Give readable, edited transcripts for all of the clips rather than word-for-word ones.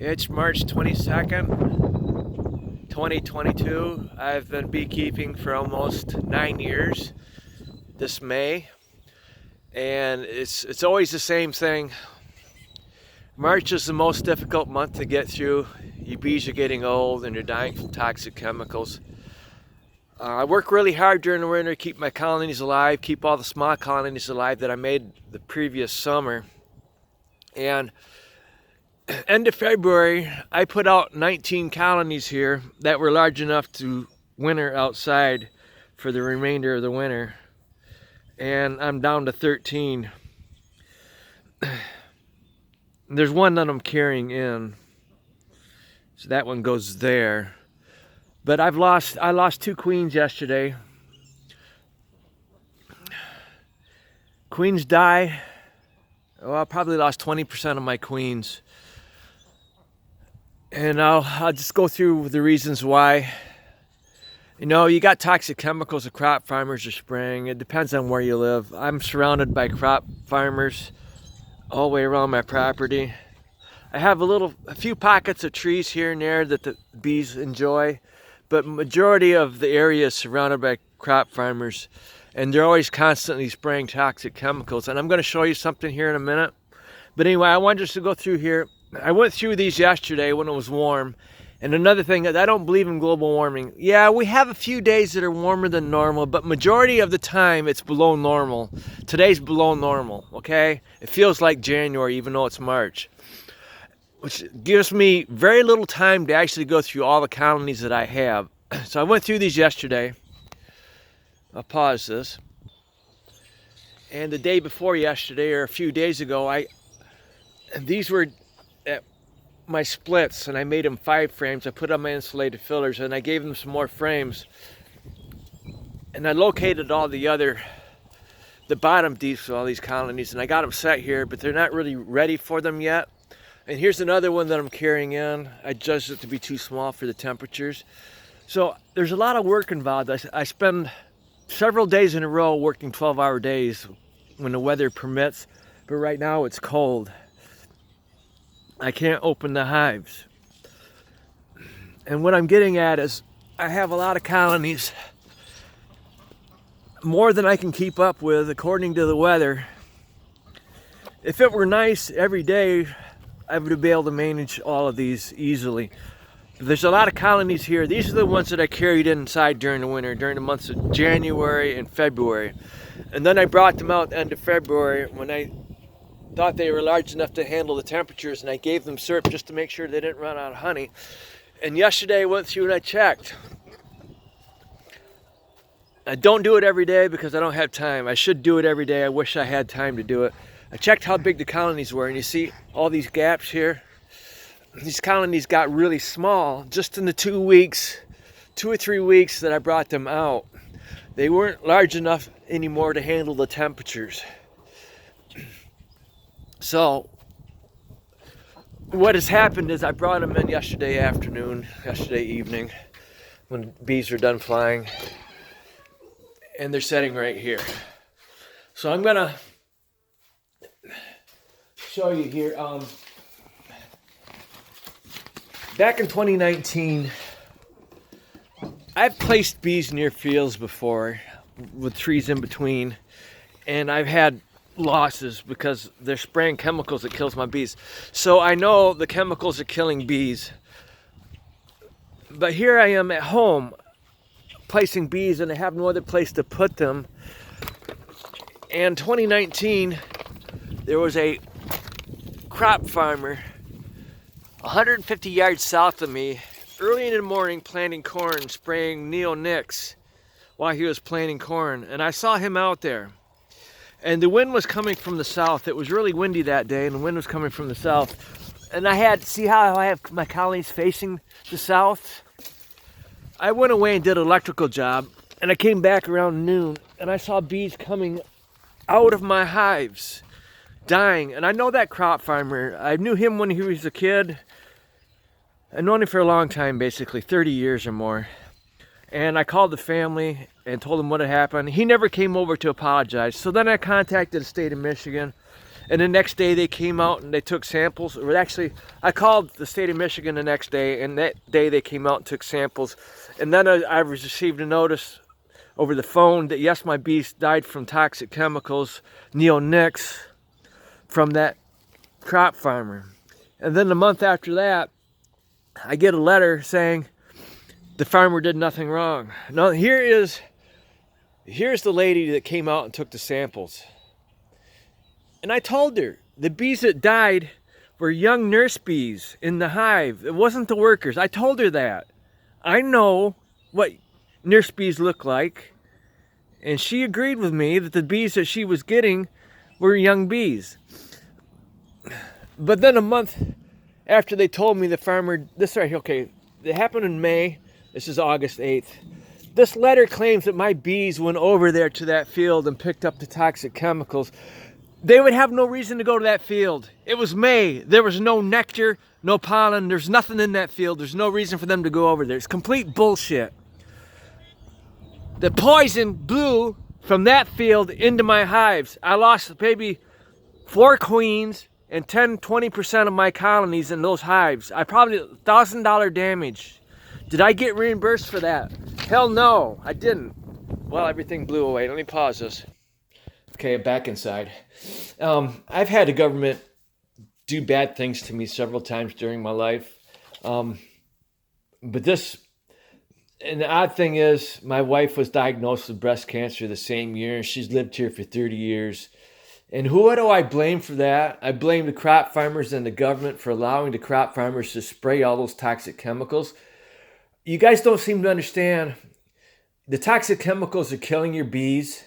It's March 22nd, 2022. I've been beekeeping for almost 9 years this May, and it's always the same thing. March is the most difficult month to get through. Your bees are getting old and they're dying from toxic chemicals. I work really hard during the winter to keep my colonies alive, keep all the small colonies alive that I made the previous summer. And end of February, I put out 19 colonies here that were large enough to winter outside for the remainder of the winter. And I'm down to 13. There's one that I'm carrying in, so that one goes there. But I lost 2 queens yesterday. Queens die. Well, I probably lost 20% of my queens. And I'll just go through the reasons why. You know, you got toxic chemicals that crop farmers are spraying. It depends on where you live. I'm surrounded by crop farmers all the way around my property. I have a few pockets of trees here and there that the bees enjoy, but majority of the area is surrounded by crop farmers, and they're always constantly spraying toxic chemicals. And I'm going to show you something here in a minute. But anyway, I wanted just to go through here. I went through these yesterday when it was warm. And another thing, I don't believe in global warming. Yeah, we have a few days that are warmer than normal, but majority of the time it's below normal. Today's below normal, okay? It feels like January even though it's March, which gives me very little time to actually go through all the colonies that I have. So I went through these yesterday. I'll pause this. And the day before yesterday, or a few days ago, these were at my splits, and I made them 5 frames. I put on my insulated fillers, and I gave them some more frames. And I located all the bottom deeps of all these colonies, and I got them set here, but they're not really ready for them yet. And here's another one that I'm carrying in. I judged it to be too small for the temperatures. So there's a lot of work involved. I spend several days in a row working 12-hour days when the weather permits, but right now it's cold. I can't open the hives. And what I'm getting at is I have a lot of colonies, more than I can keep up with according to the weather. If it were nice every day, I would be able to manage all of these easily. But there's a lot of colonies here. These are the ones that I carried inside during the winter, during the months of January and February. And then I brought them out end of February when I thought they were large enough to handle the temperatures, and I gave them syrup just to make sure they didn't run out of honey. And yesterday I went through and I checked. I don't do it every day because I don't have time. I should do it every day. I wish I had time to do it. I checked how big the colonies were, and you see all these gaps here? These colonies got really small just in the 2 or 3 weeks that I brought them out. They weren't large enough anymore to handle the temperatures. So what has happened is I brought them in yesterday evening, when bees are done flying, and they're sitting right here. So I'm gonna show you here. Back in 2019, I've placed bees near fields before with trees in between, and I've had losses because they're spraying chemicals that kills my bees. So I know the chemicals are killing bees. But here I am at home placing bees, and I have no other place to put them. And 2019, there was a crop farmer 150 yards south of me, early in the morning, planting corn, spraying neonics while he was planting corn. And I saw him out there. And the wind was coming from the south. It was really windy that day, and the wind was coming from the south. And see how I have my colonies facing the south? I went away and did an electrical job, and I came back around noon, and I saw bees coming out of my hives, dying. And I know that crop farmer. I knew him when he was a kid. I've known him for a long time, basically 30 years or more. And I called the family and told them what had happened. He never came over to apologize. So then I contacted the state of Michigan, And the next day they came out and they took samples. Or actually, I called the state of Michigan the next day, and that day they came out and took samples. And then I received a notice over the phone that yes, my bees died from toxic chemicals, neonics, from that crop farmer. And then a month after that, I get a letter saying the farmer did nothing wrong. Now here's the lady that came out and took the samples. And I told her the bees that died were young nurse bees in the hive. It wasn't the workers. I told her that. I know what nurse bees look like. And she agreed with me that the bees that she was getting were young bees. But then a month after they told me, the farmer, this right here, okay, it happened in May. This is August 8th. This letter claims that my bees went over there to that field and picked up the toxic chemicals. They would have no reason to go to that field. It was May. There was no nectar, no pollen. There's nothing in that field. There's no reason for them to go over there. It's complete bullshit. The poison blew from that field into my hives. I lost maybe 4 queens and 10-20% of my colonies in those hives. I probably $1,000 damage. Did I get reimbursed for that? Hell no, I didn't. Well, everything blew away. Let me pause this. Okay, back inside. I've had the government do bad things to me several times during my life. But this, and the odd thing is, my wife was diagnosed with breast cancer the same year. She's lived here for 30 years. And who do I blame for that? I blame the crop farmers and the government for allowing the crop farmers to spray all those toxic chemicals. You guys don't seem to understand. The toxic chemicals are killing your bees,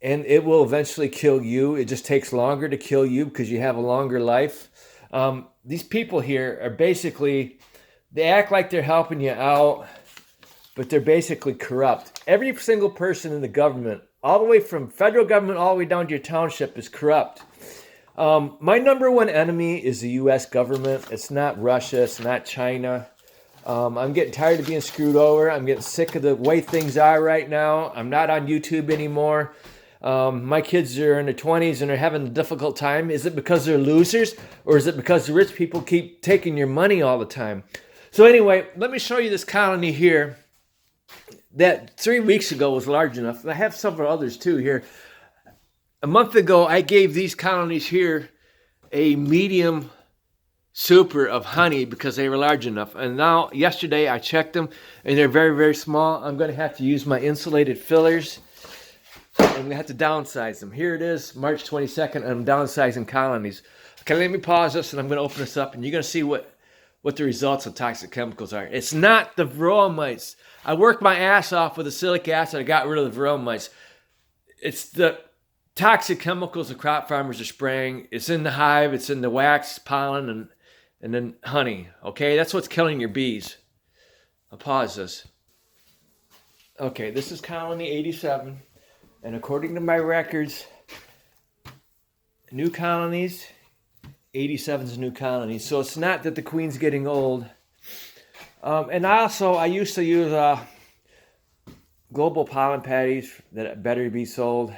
and it will eventually kill you. It just takes longer to kill you because you have a longer life. These people here are basically, they act like they're helping you out, but they're basically corrupt. Every single person in the government, all the way from federal government all the way down to your township, is corrupt. My number one enemy is the U.S. government. It's not Russia. It's not China. I'm getting tired of being screwed over. I'm getting sick of the way things are right now. I'm not on YouTube anymore. My kids are in their 20s and are having a difficult time. Is it because they're losers, or is it because the rich people keep taking your money all the time? So anyway, let me show you this colony here that 3 weeks ago was large enough. And I have several others too here. A month ago, I gave these colonies here a medium super of honey because they were large enough. And now, yesterday, I checked them and they're very, very small. I'm going to have to use my insulated fillers. I'm going to have to downsize them. Here it is, March 22nd, and I'm downsizing colonies. Okay, let me pause this and I'm going to open this up and you're going to see what the results of toxic chemicals are. It's not the varroa mites. I worked my ass off with acylic acid. I got rid of the varroa mites. It's the toxic chemicals the crop farmers are spraying. It's in the hive. It's in the wax, pollen, and then honey. Okay, that's what's killing your bees. I'll pause this. Okay, this is colony 87. And according to my records, new colonies, 87's new colonies. So it's not that the queen's getting old. And I used to use global pollen patties that Better Bee sold.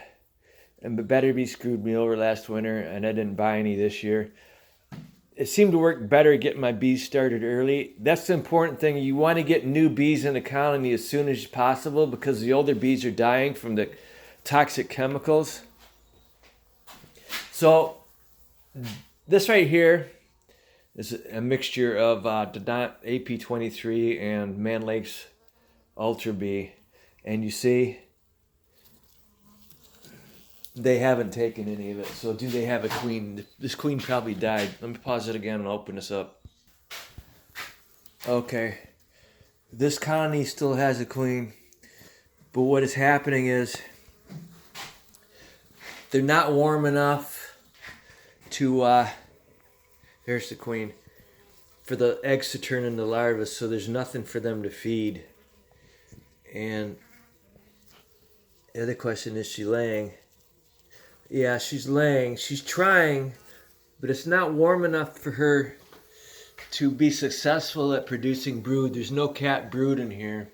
And Better Bee screwed me over last winter, and I didn't buy any this year. It seemed to work better getting my bees started early. That's the important thing. You want to get new bees in the colony as soon as possible because the older bees are dying from the toxic chemicals. So this right here is a mixture of Dodont AP23 and Man Lake's Ultra Bee. And you see, they haven't taken any of it. So do they have a queen? This queen probably died. Let me pause it again and open this up. Okay. This colony still has a queen. But what is happening is they're not warm enough to, there's the queen, for the eggs to turn into larvae, so there's nothing for them to feed. And the other question, is she laying? Yeah, she's laying. She's trying, but it's not warm enough for her to be successful at producing brood. There's no cat brood in here.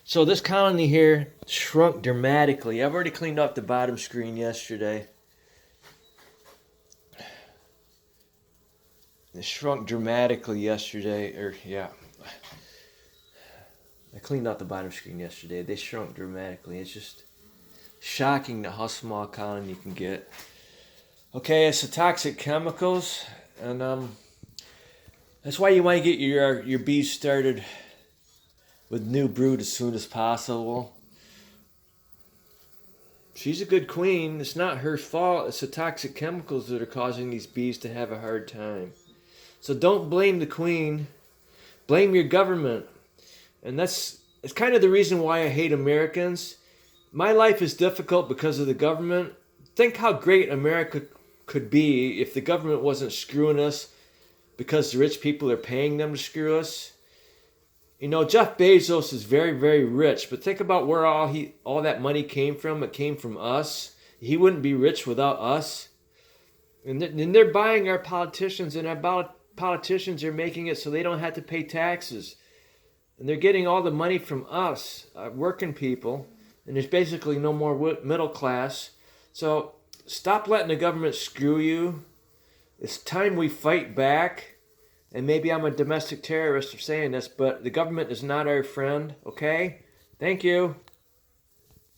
So this colony here shrunk dramatically. I've already cleaned off the bottom screen yesterday. It shrunk dramatically yesterday, I cleaned out the bottom screen yesterday. They shrunk dramatically. It's just shocking how small a colony you can get. Okay, it's the toxic chemicals, and that's why you want to get your bees started with new brood as soon as possible. She's a good queen. It's not her fault. It's the toxic chemicals that are causing these bees to have a hard time. So don't blame the queen. Blame your government. And it's kind of the reason why I hate Americans. My life is difficult because of the government. Think how great America could be if the government wasn't screwing us because the rich people are paying them to screw us. You know, Jeff Bezos is very, very rich, but think about where all that money came from. It came from us. He wouldn't be rich without us. And they're buying our politicians, and our politicians are making it so they don't have to pay taxes. And they're getting all the money from us, working people, and there's basically no more middle class. So stop letting the government screw you. It's time we fight back. And maybe I'm a domestic terrorist for saying this, but the government is not our friend, okay? Thank you.